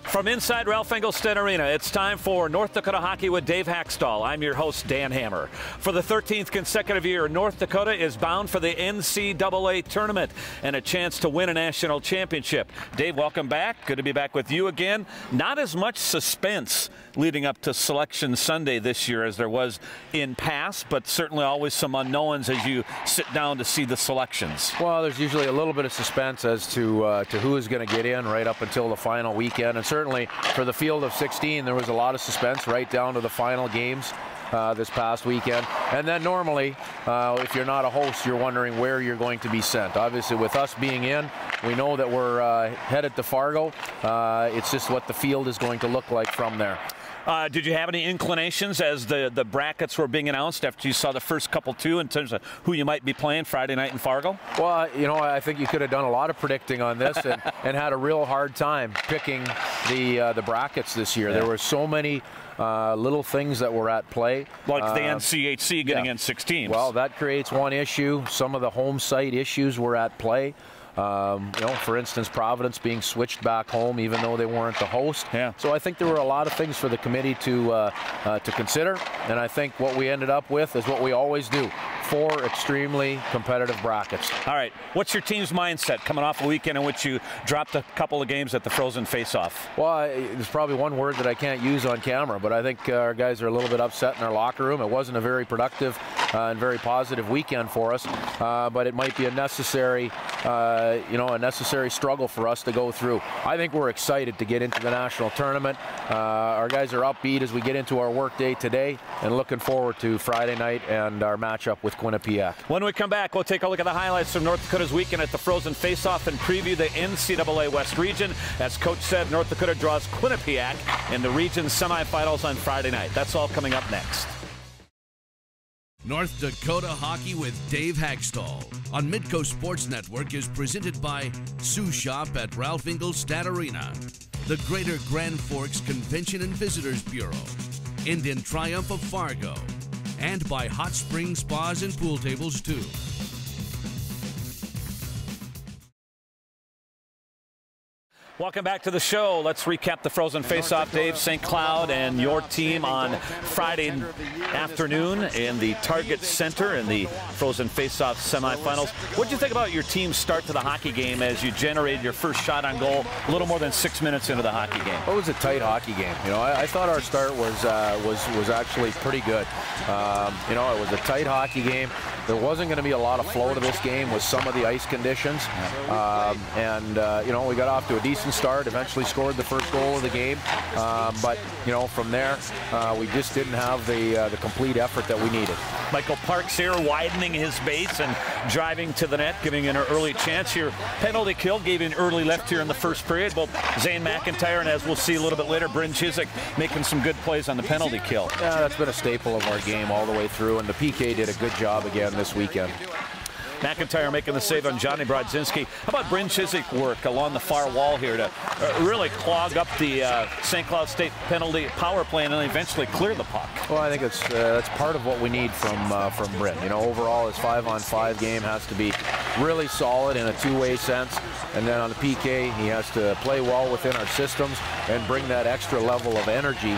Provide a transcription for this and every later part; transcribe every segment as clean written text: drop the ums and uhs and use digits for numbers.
From inside Ralph Engelstad Arena, it's time for North Dakota Hockey with Dave Hakstol. I'm your host, Dan Hammer. For the 13th consecutive year, North Dakota is bound for the NCAA tournament and a chance to win a national championship. Dave, welcome back. Good to be back with you again. Not as much suspense leading up to Selection Sunday this year as there was in past, but certainly always some unknowns as you sit down to see the selections. Well, there's usually a little bit of suspense as to who is going to get in right up until the final weekend, and certainly for the field of 16, there was a lot of suspense right down to the final games this past weekend. And then normally, if you're not a host, you're wondering where you're going to be sent. Obviously, with us being in, we know that we're headed to Fargo. It's just what the field is going to look like from there. Did you have any inclinations as the brackets were being announced after you saw the first couple two in terms of who you might be playing Friday night in Fargo? Well, you know, I think you could have done a lot of predicting on this and had a real hard time picking the brackets this year. Yeah. There were so many little things that were at play. Like the NCHC getting in 6 teams. Well, that creates one issue. Some of the home site issues were at play. You know, for instance, Providence being switched back home even though they weren't the host. Yeah. So I think there were a lot of things for the committee to consider, and I think what we ended up with is what we always do. 4 extremely competitive brackets. All right, what's your team's mindset coming off a weekend in which you dropped a couple of games at the Frozen Faceoff? Well, there's probably one word that I can't use on camera, but I think our guys are a little bit upset in our locker room. It wasn't a very productive and very positive weekend for us, but it might be a necessary, you know, a necessary struggle for us to go through. I think we're excited to get into the national tournament. Our guys are upbeat as we get into our work day today, and looking forward to Friday night and our matchup with Quinnipiac. When we come back, we'll take a look at the highlights from North Dakota's weekend at the Frozen Faceoff and preview the NCAA West region. As Coach said, North Dakota draws Quinnipiac in the region's semifinals on Friday night. That's all coming up next. North Dakota Hockey with Dave Hakstol on Midco Sports Network is presented by Sioux Shop at Ralph Engelstad Arena, the Greater Grand Forks Convention and Visitors Bureau, Indian Triumph of Fargo, and by Hot Spring Spas and Pool Tables too. Welcome back to the show. Let's recap the Frozen Faceoff. Dave, St. Cloud and your team on Friday afternoon in the Target Center in the Frozen Faceoff semifinals. What did you think about your team's start to the hockey game as you generated your first shot on goal a little more than 6 minutes into the hockey game? It was a tight hockey game. You know, I thought our start was actually pretty good. You know, it was a tight hockey game. There wasn't going to be a lot of flow to this game with some of the ice conditions. You know, we got off to a decent start, eventually scored the first goal of the game. But, you know, from there, we just didn't have the complete effort that we needed. Michael Parks here widening his base and driving to the net, giving an early chance here. Penalty kill, gave an early left here in the first period. Both Zane McIntyre and, as we'll see a little bit later, Bryn Chiswick making some good plays on the penalty kill. Yeah, that's been a staple of our game all the way through, and the PK did a good job again this weekend. McIntyre making the save on Johnny Brodzinski. How about Bryn Chiswick work along the far wall here to really clog up the St. Cloud State penalty power play and then eventually clear the puck? Well, I think that's part of what we need from Bryn. You know, overall his 5-on-5 game has to be really solid in a two-way sense, and then on the PK he has to play well within our systems and bring that extra level of energy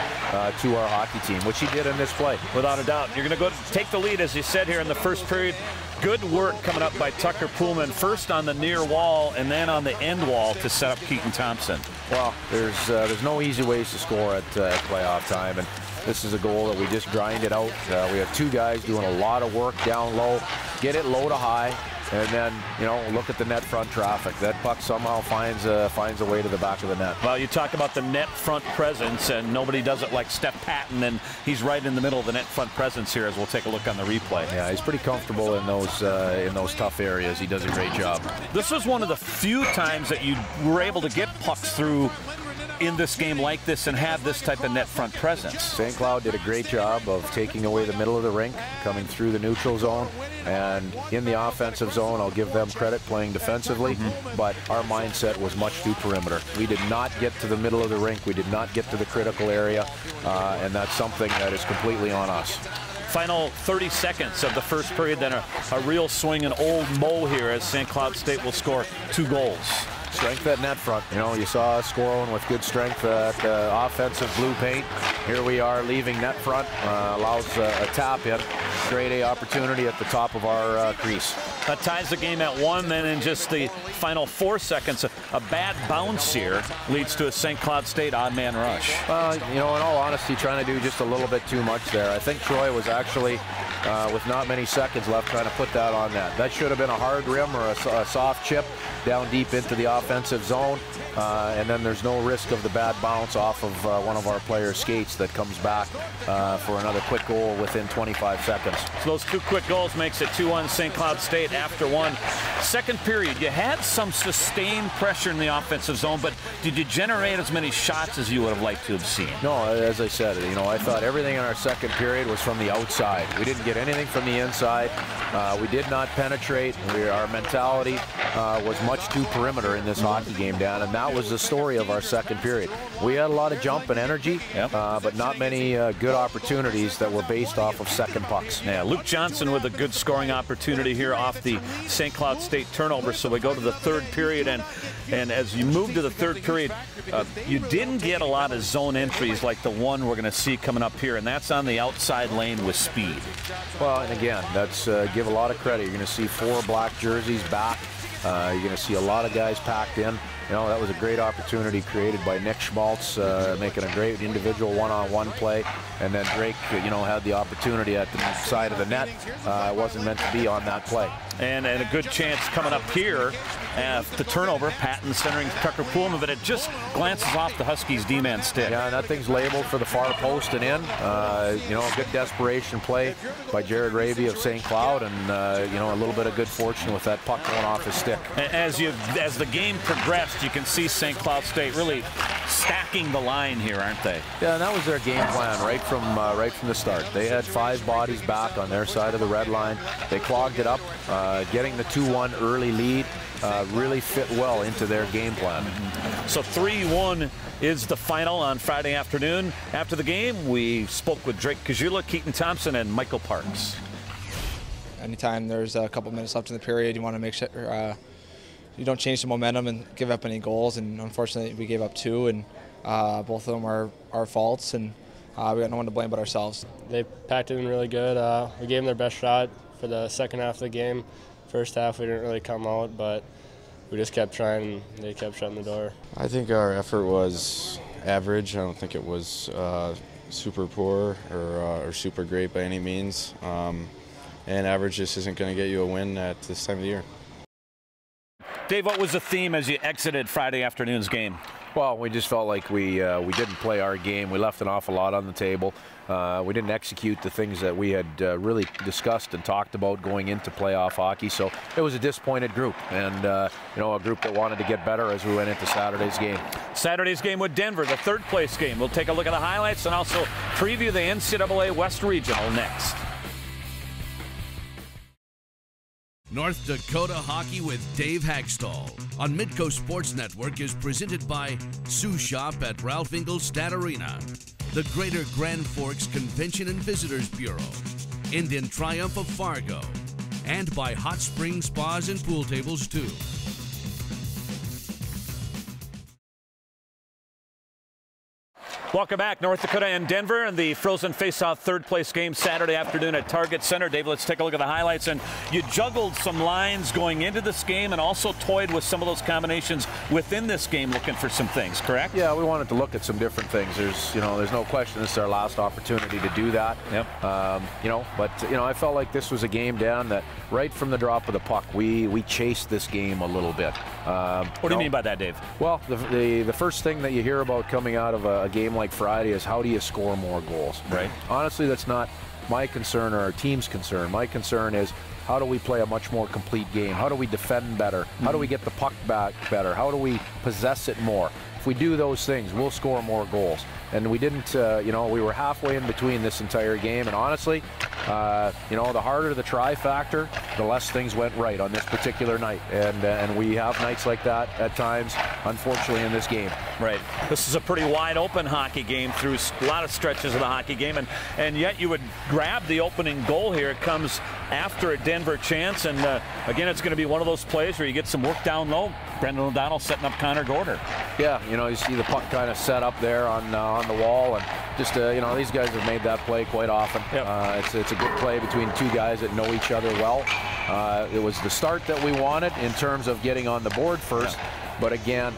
to our hockey team, which he did in this play. Without a doubt. You're going to go take the lead, as you said here in the first period. Good work coming up by Tucker Pullman, first on the near wall and then on the end wall to set up Keaton Thompson. Well, there's no easy ways to score at playoff time, and this is a goal that we just grinded out. We have 2 guys doing a lot of work down low, get it low to high, and then, you know, look at the net front traffic. That puck somehow finds a way to the back of the net. Well, you talk about the net front presence, and nobody does it like Steph Patton, and he's right in the middle of the net front presence here as we'll take a look on the replay. Yeah, he's pretty comfortable in those tough areas. He does a great job. This was one of the few times that you were able to get pucks through in this game like this and have this type of net front presence. St. Cloud did a great job of taking away the middle of the rink, coming through the neutral zone, and in the offensive zone, I'll give them credit playing defensively, but our mindset was much too perimeter. We did not get to the middle of the rink. We did not get to the critical area, and that's something that is completely on us. Final 30 seconds of the first period, then a real swing and old Mo here as St. Cloud State will score 2 goals. Strength at net front. You know, you saw us scoring with good strength at offensive blue paint. Here we are leaving net front. Allows a tap in. Grade A opportunity at the top of our crease. That ties the game at 1. Then in just the final 4 seconds, a bad bounce here leads to a St. Cloud State odd man rush. You know, in all honesty, trying to do just a little bit too much there. I think Troy was actually, with not many seconds left, trying to put that on net. That should have been a hard rim or a soft chip down deep into the offensive zone. And then there's no risk of the bad bounce off of one of our players' skates that comes back for another quick goal within 25 seconds. So those 2 quick goals makes it 2-1 St. Cloud State after 1. Second period, you had some sustained pressure in the offensive zone, but did you generate as many shots as you would have liked to have seen? No, as I said, you know, I thought everything in our second period was from the outside. We didn't get anything from the inside. We did not penetrate. Our mentality was much too perimeter in this hockey game, Dan, and that was the story of our second period. We had a lot of jump and energy, but not many good opportunities that were based off of second pucks. Yeah, Luke Johnson with a good scoring opportunity here off the St. Cloud State turnover. So we go to the third period, and as you move to the third period, you didn't get a lot of zone entries like the one we're going to see coming up here, and that's on the outside lane with speed. Well, and again, that's give a lot of credit. You're going to see 4 black jerseys back. You're going to see a lot of guys packed in. You know, that was a great opportunity created by Nick Schmaltz, making a great individual one-on-one play. And then Drake, you know, had the opportunity at the side of the net. Wasn't meant to be on that play. And a good chance coming up here. The turnover, Patton centering Tucker Pullman, but it just glances off the Huskies' D-man stick. Yeah, and that thing's labeled for the far post and in. You know, a good desperation play by Jared Raby of St. Cloud, and you know, a little bit of good fortune with that puck going off his stick. As the game progressed, you can see St. Cloud State really stacking the line here, aren't they? Yeah, and that was their game plan right from the start. They had 5 bodies back on their side of the red line. They clogged it up, getting the 2-1 early lead. Really fit well into their game plan. So 3-1 is the final on Friday afternoon. After the game, we spoke with Drake Kajula, Keaton Thompson, and Michael Parks. Anytime there's a couple minutes left in the period, you want to make sure you don't change the momentum and give up any goals. And unfortunately, we gave up 2, and both of them are our faults, and we got no one to blame but ourselves. They packed it in really good. We gave them their best shot for the second half of the game. First half, we didn't really come out, but we just kept trying, and they kept shutting the door. I think our effort was average. I don't think it was super poor or super great by any means. And average just isn't going to get you a win at this time of the year. Dave, what was the theme as you exited Friday afternoon's game? Well, we just felt like we didn't play our game. We left an awful lot on the table. We didn't execute the things that we had really discussed and talked about going into playoff hockey. So it was a disappointed group, and you know, a group that wanted to get better as we went into Saturday's game. Saturday's game with Denver, the third place game. We'll take a look at the highlights and also preview the NCAA West Regional next. North Dakota Hockey with Dave Hakstol on Midco Sports Network is presented by Sioux Shop at Ralph Ingalls Stat Arena, the Greater Grand Forks Convention and Visitors Bureau, Indian Triumph of Fargo, and by Hot Spring Spas and Pool Tables too. Welcome back. North Dakota and Denver in the Frozen Faceoff third place game Saturday afternoon at Target Center. Dave, let's take a look at the highlights. And you juggled some lines going into this game and also toyed with some of those combinations within this game looking for some things, correct? Yeah, we wanted to look at some different things. There's no question this is our last opportunity to do that. Yep. I felt like this was a game, Dan, that right from the drop of the puck, we chased this game a little bit. What do you mean by that, Dave? Well, the first thing that you hear about coming out of a game like Friday is how do you score more goals? Right. Honestly, that's not my concern or our team's concern. My concern is how do we play a much more complete game? How do we defend better? How do we get the puck back better? How do we possess it more? If we do those things, we'll score more goals. And we didn't, we were halfway in between this entire game. And honestly, the harder the try factor, the less things went right on this particular night. And we have nights like that at times, unfortunately, in this game. Right. This is a pretty wide open hockey game through a lot of stretches of the hockey game. And yet you would grab the opening goal here. It comes after a Denver chance. And again, it's going to be one of those plays where you get some work down low. Brendan O'Donnell setting up Connor Gorder. Yeah, you know, you see the puck kind of set up there on the wall, and just you know, these guys have made that play quite often. Yep. It's a good play between two guys that know each other well. It was the start that we wanted in terms of getting on the board first, but again,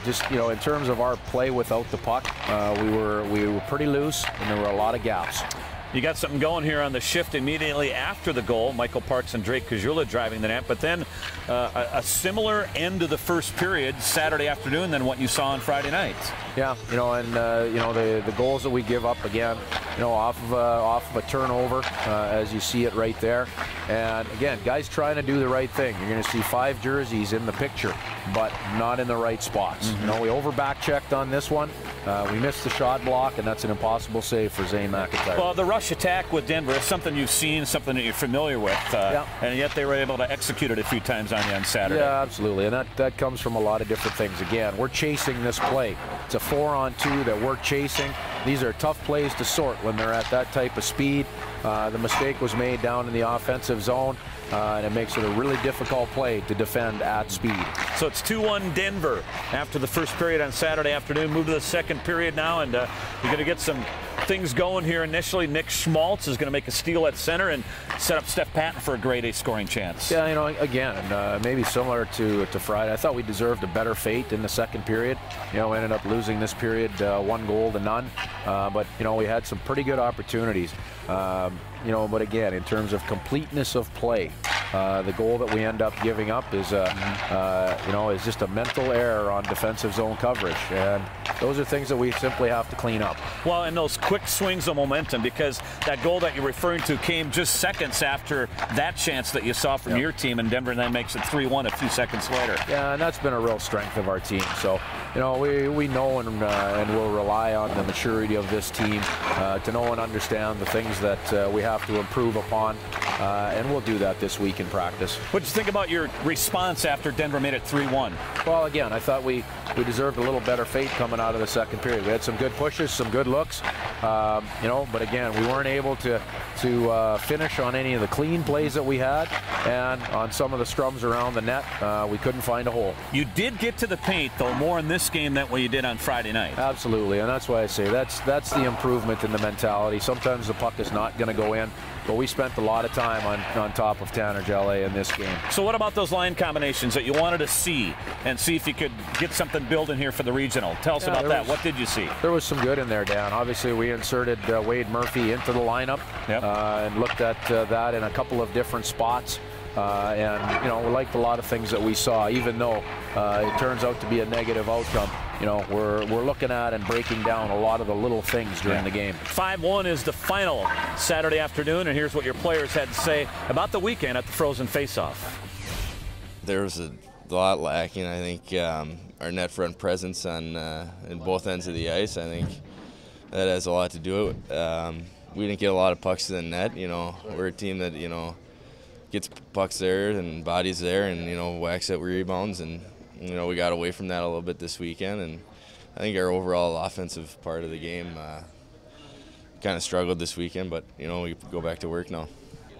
just, you know, in terms of our play without the puck, we were pretty loose, and there were a lot of gaps. You got something going here on the shift immediately after the goal. Michael Parks and Drake Kajula driving the net, but then a similar end to the first period Saturday afternoon than what you saw on Friday night. Yeah, you know, and you know, the goals that we give up again, you know, off of a turnover, as you see it right there, and again, guys trying to do the right thing. You're going to see 5 jerseys in the picture, but not in the right spots. You know, we over back checked on this one. We missed the shot block, and that's an impossible save for Zane McIntyre. Well, the rush attack with Denver is something you've seen, something that you're familiar with, and yet they were able to execute it a few times on you on Saturday. Yeah, absolutely, and that comes from a lot of different things. Again, we're chasing this play. It's a 4-on-2 that we're chasing. These are tough plays to sort when they're at that type of speed. The mistake was made down in the offensive zone, and it makes it a really difficult play to defend at speed. So it's 2-1 Denver after the first period on Saturday afternoon. Move to the second period now, and you're going to get some things going here initially. Nick Schmaltz is going to make a steal at center and set up Steph Patton for a grade A scoring chance. Yeah, you know, again, maybe similar to Friday. I thought we deserved a better fate in the second period. You know, we ended up losing this period 1 goal to none. But, you know, we had some pretty good opportunities. You know, but again, in terms of completeness of play, the goal that we end up giving up is, you know, is just a mental error on defensive zone coverage, and those are things that we simply have to clean up. Well, and those quick swings of momentum, because that goal that you're referring to came just seconds after that chance that you saw from your team, and Denver then makes it 3-1 a few seconds later. Yeah, and that's been a real strength of our team. So, you know, we know and will rely on the maturity of this team to know and understand the things that we have to improve upon, and we'll do that this week in practice. What did you think about your response after Denver made it 3-1? Well, again, I thought we deserved a little better fate coming out of the second period. We had some good pushes, some good looks, you know, but again, we weren't able to finish on any of the clean plays that we had, and on some of the scrums around the net, we couldn't find a hole. You did get to the paint, though, more in this game than what you did on Friday night. Absolutely, and that's why I say that's the improvement in the mentality. Sometimes the puck is not going to go in, but we spent a lot of time on top of Tanner Jelle in this game. So what about those line combinations that you wanted to see, and see if you could get something building here for the regional? Tell us about that. What did you see? There was some good in there, Dan. Obviously, we inserted Wade Murphy into the lineup, and looked at that in a couple of different spots. And, you know, we liked a lot of things that we saw, even though it turns out to be a negative outcome. You know, we're looking at and breaking down a lot of the little things during the game. 5-1 is the final Saturday afternoon, and here's what your players had to say about the weekend at the Frozen Faceoff. There was a lot lacking. I think our net front presence on in both ends of the ice, I think that has a lot to do with it. We didn't get a lot of pucks to the net. You know, we're a team that, you know, gets pucks there and bodies there, and, you know, whacks out rebounds, and, you know, we got away from that a little bit this weekend, and I think our overall offensive part of the game kind of struggled this weekend, but, you know, we go back to work now.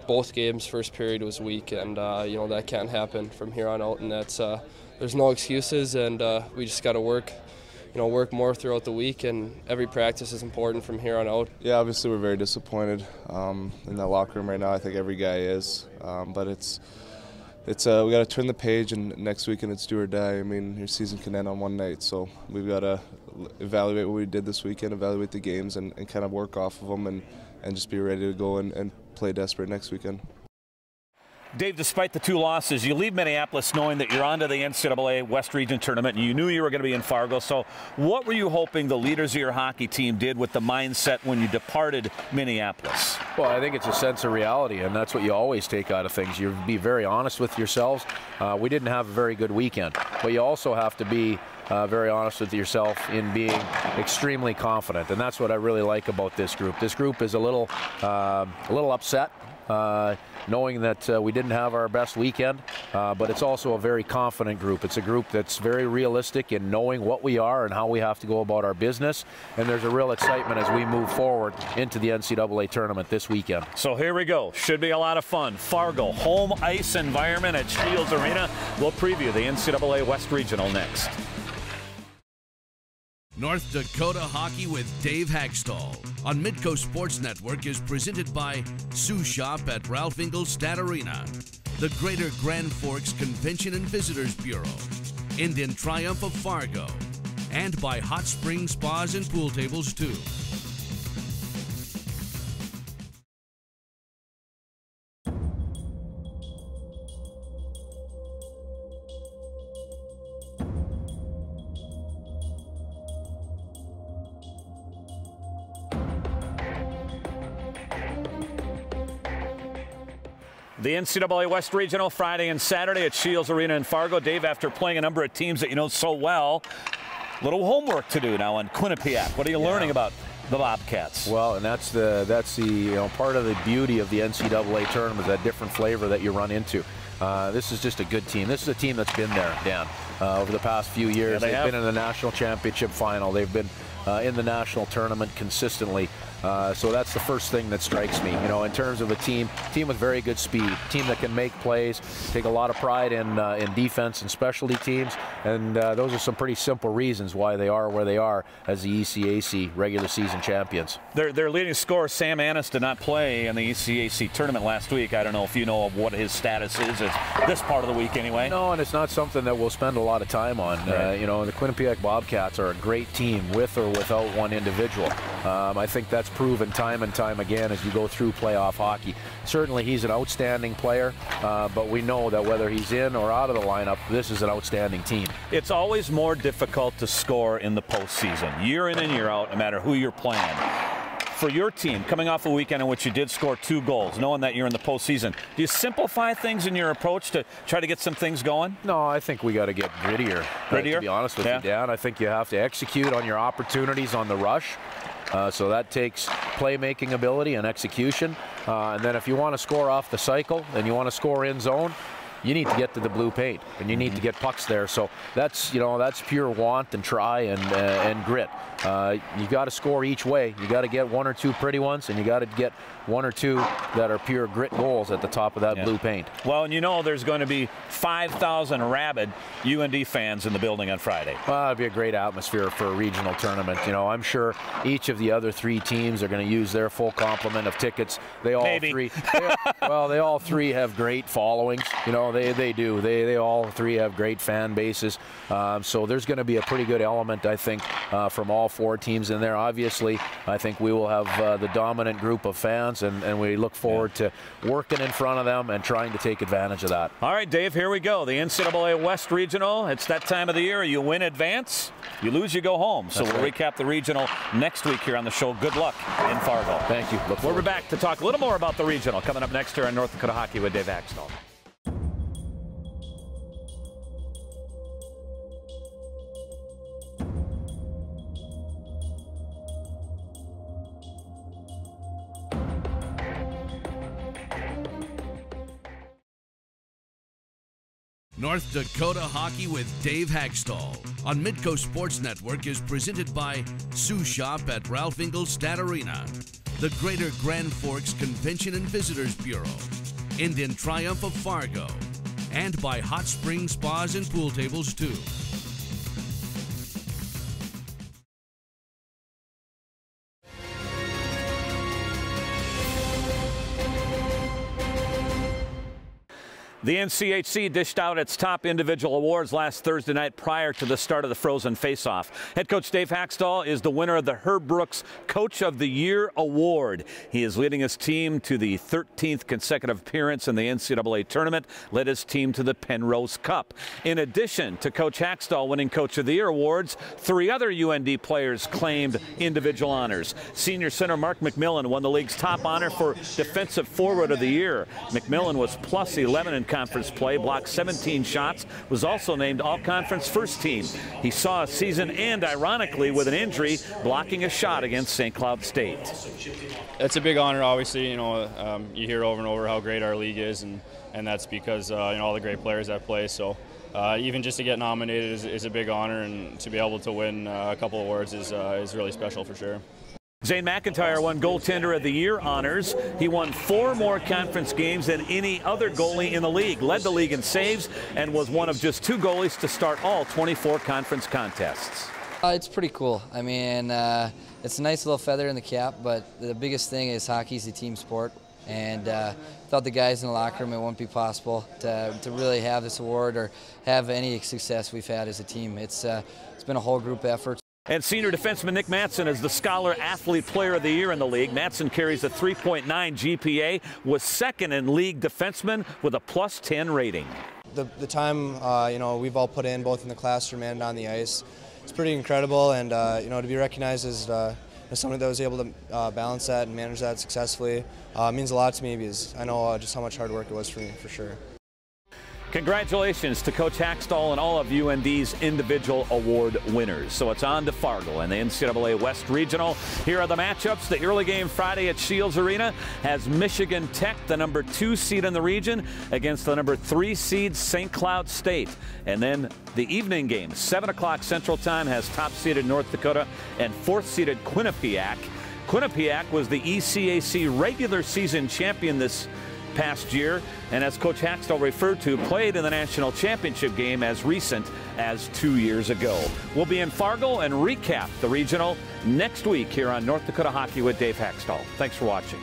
Both games, first period was weak, and you know, that can't happen from here on out, and that's there's no excuses, and we just got to work. You know, work more throughout the week, and every practice is important from here on out. Yeah, obviously we're very disappointed in that locker room right now. I think every guy is, but it's we got to turn the page, and next weekend it's do or die. I mean, your season can end on one night, so we've got to evaluate what we did this weekend, evaluate the games, and kind of work off of them, and just be ready to go and play desperate next weekend. Dave, despite the 2 losses, you leave Minneapolis knowing that you're on to the NCAA West Region Tournament, and you knew you were going to be in Fargo. So what were you hoping the leaders of your hockey team did with the mindset when you departed Minneapolis? Well, I think it's a sense of reality, and that's what you always take out of things. You be very honest with yourselves. We didn't have a very good weekend, but you also have to be very honest with yourself in being extremely confident, and that's what I really like about this group. This group is a little upset knowing that we didn't have our best weekend, but it's also a very confident group. It's a group that's very realistic in knowing what we are and how we have to go about our business, and there's a real excitement as we move forward into the NCAA tournament this weekend. So here we go. Should be a lot of fun. Fargo, home ice environment at Shields Arena. We'll preview the NCAA West Regional next. North Dakota Hockey with Dave Hakstol on Midco Sports Network is presented by Sioux Shop at Ralph Ingolstadt Arena, the Greater Grand Forks Convention and Visitors Bureau, Indian Triumph of Fargo, and by Hot Spring Spas and Pool Tables too. The NCAA West Regional Friday and Saturday at Shields Arena in Fargo. Dave, after playing a number of teams that you know so well, little homework to do now on Quinnipiac. What are you learning about the Bobcats? Well, and that's the part of the beauty of the NCAA tournament, that different flavor that you run into. This is just a good team. This is a team that's been there, Dan, over the past few years. Yeah, they've been in the national championship final. They've been in the national tournament consistently. So that's the first thing that strikes me. You know, in terms of a team with very good speed, team that can make plays, take a lot of pride in defense and specialty teams, and those are some pretty simple reasons why they are where they are as the ECAC regular season champions. Their leading scorer, Sam Annis, did not play in the ECAC tournament last week. I don't know if you know of what his status is at this part of the week anyway. No, and it's not something that we'll spend a lot of time on. Right. You know, the Quinnipiac Bobcats are a great team with or without one individual. I think that's proven time and time again as you go through playoff hockey. Certainly he's an outstanding player, but we know that whether he's in or out of the lineup, this is an outstanding team. It's always more difficult to score in the postseason, year in and year out, no matter who you're playing. For your team, coming off a weekend in which you did score 2 goals, knowing that you're in the postseason, do you simplify things in your approach to try to get some things going? No, I think we got to get grittier. Grittier? To be honest with you, Dan. I think you have to execute on your opportunities on the rush. So that takes playmaking ability and execution. And then if you want to score off the cycle and you want to score in zone, you need to get to the blue paint and you need to get pucks there. So that's, you know, that's pure want and try and grit. You got to score each way. You got to get 1 or 2 pretty ones, and you got to get 1 or 2 that are pure grit goals at the top of that blue paint. Well, and you know there's going to be 5,000 rabid UND fans in the building on Friday. Well, it'd be a great atmosphere for a regional tournament. You know, I'm sure each of the other 3 teams are going to use their full complement of tickets. They all they all 3 have great followings. You know, they do. They all 3 have great fan bases. So there's going to be a pretty good element, I think, from all 4 teams in there. Obviously, I think we will have the dominant group of fans, and we look forward to working in front of them and trying to take advantage of that. All right, Dave, here we go. The NCAA West Regional. It's that time of the year. You win, advance. You lose, you go home. So we'll recap the regional next week here on the show. Good luck in Fargo. Thank you. We'll be back to talk a little more about the regional coming up next here on North Dakota Hockey with Dave Hakstol. North Dakota Hockey with Dave Hakstol on Midco Sports Network is presented by Sioux Shop at Ralph Ingolstadt Arena, the Greater Grand Forks Convention and Visitors Bureau, Indian Triumph of Fargo, and by Hot Spring Spas and Pool Tables too. The NCHC dished out its top individual awards last Thursday night prior to the start of the Frozen Faceoff. Head coach Dave Hakstol is the winner of the Herb Brooks Coach of the Year Award. He is leading his team to the 13th consecutive appearance in the NCAA tournament, led his team to the Penrose Cup. In addition to Coach Hakstol winning Coach of the Year awards, 3 other UND players claimed individual honors. Senior center Mark McMillan won the league's top honor for Defensive Forward of the Year. McMillan was +11 in conference play, blocked 17 shots, was also named all-conference first team. He saw a season end, ironically, with an injury, blocking a shot against St. Cloud State. It's a big honor, obviously. You know, you hear over and over how great our league is, and that's because you know, all the great players that play. So even just to get nominated is a big honor, and to be able to win a couple awards is really special for sure. Zane McIntyre won Goaltender of the Year honors. He won 4 more conference games than any other goalie in the league, led the league in saves, and was one of just 2 goalies to start all 24 conference contests. It's pretty cool. I mean, it's a nice little feather in the cap, but the biggest thing is hockey's a team sport, and without the guys in the locker room, it won't be possible to really have this award or have any success we've had as a team. It's been a whole group effort. And senior defenseman Nick Matson is the Scholar Athlete Player of the Year in the league. Matson carries a 3.9 GPA, was second in league defenseman with a +10 rating. The time you know, we've all put in, both in the classroom and on the ice, it's pretty incredible, and you know, to be recognized as somebody that was able to balance that and manage that successfully means a lot to me, because I know just how much hard work it was for me, for sure. Congratulations to Coach Hakstol and all of UND's individual award winners. So it's on to Fargo and the NCAA West Regional. Here are the matchups. The early game Friday at Shields Arena has Michigan Tech, the number 2 seed in the region, against the number 3 seed St. Cloud State. And then the evening game, 7 o'clock Central Time, has top-seeded North Dakota and 4th-seeded Quinnipiac. Quinnipiac was the ECAC regular season champion this past year, and as Coach Hakstol referred to, played in the national championship game as recent as 2 years ago. We'll be in Fargo and recap the regional next week here on North Dakota Hockey with Dave Hakstol. Thanks for watching.